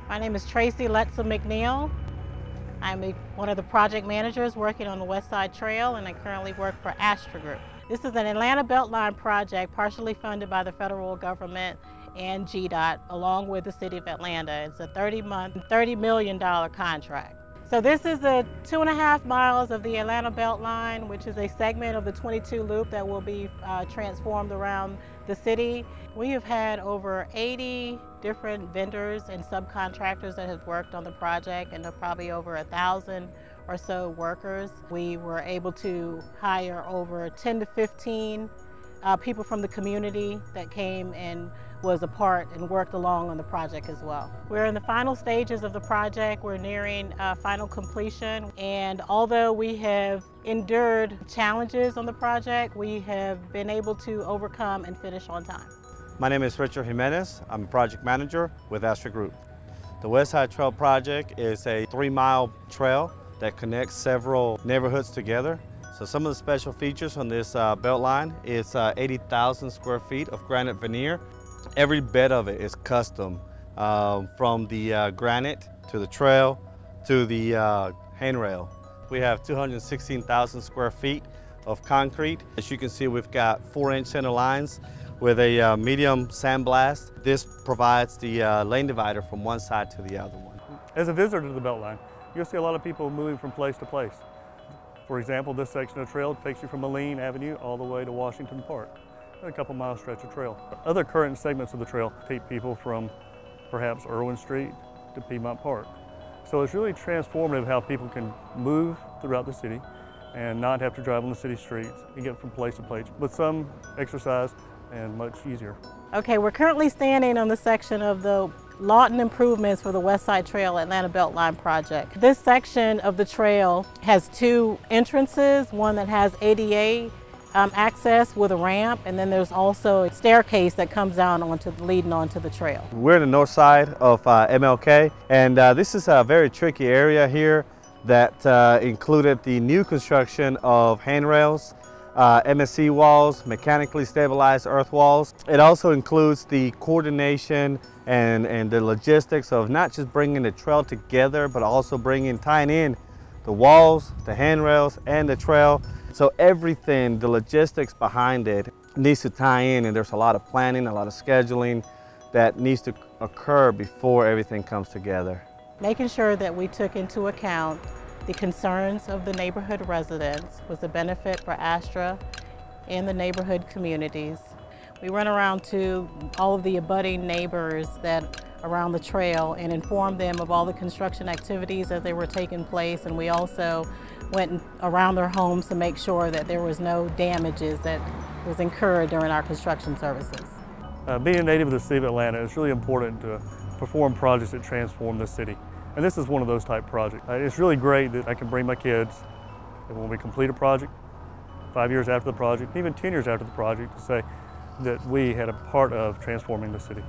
My name is Tracy Letza McNeil. I'm one of the project managers working on the Westside Trail, and I currently work for Astra Group. This is an Atlanta BeltLine project partially funded by the federal government and GDOT along with the City of Atlanta. It's a 30-month, $30 million contract. So this is the 2.5 miles of the Atlanta BeltLine, which is a segment of the 22 loop that will be transformed around the city. We have had over 80 different vendors and subcontractors that have worked on the project, and probably over 1,000 or so workers. We were able to hire over 10 to 15 people from the community that came and was a part and worked along on the project as well. We're in the final stages of the project. We're nearing final completion, and although we have endured challenges on the project, we have been able to overcome and finish on time. My name is Richard Jimenez. I'm a project manager with Astra Group. The Westside Trail project is a 3-mile trail that connects several neighborhoods together. So some of the special features on this BeltLine is 80,000 square feet of granite veneer. Every bed of it is custom, from the granite to the trail to the handrail. We have 216,000 square feet of concrete. As you can see, we've got 4-inch center lines with a medium sandblast. This provides the lane divider from one side to the other one. As a visitor to the BeltLine, you'll see a lot of people moving from place to place. For example, this section of trail takes you from Moline Avenue all the way to Washington Park, a couple-mile stretch of trail. Other current segments of the trail take people from perhaps Irwin Street to Piedmont Park. So it's really transformative how people can move throughout the city and not have to drive on the city streets and get from place to place with some exercise and much easier. Okay, we're currently standing on the section of the Lawton improvements for the Westside Trail Atlanta BeltLine project. This section of the trail has 2 entrances, one that has ADA access with a ramp, and then there's also a staircase that comes down leading onto the trail. We're in the north side of MLK, and this is a very tricky area here that included the new construction of handrails, MSC walls, mechanically stabilized earth walls. It also includes the coordination and the logistics of not just bringing the trail together, but also tying in the walls, the handrails, and the trail. So everything, the logistics behind it needs to tie in, and there's a lot of planning, a lot of scheduling that needs to occur before everything comes together. Making sure that we took into account the concerns of the neighborhood residents was a benefit for Astra and the neighborhood communities. We went around to all of the abutting neighbors that around the trail and informed them of all the construction activities as they were taking place, and we also went around their homes to make sure that there was no damages that was incurred during our construction services. Being a native of the city of Atlanta, it's really important to perform projects that transform the city. And this is one of those type projects. It's really great that I can bring my kids, and when we complete a project, 5 years after the project, even 10 years after the project, to say that we had a part of transforming the city.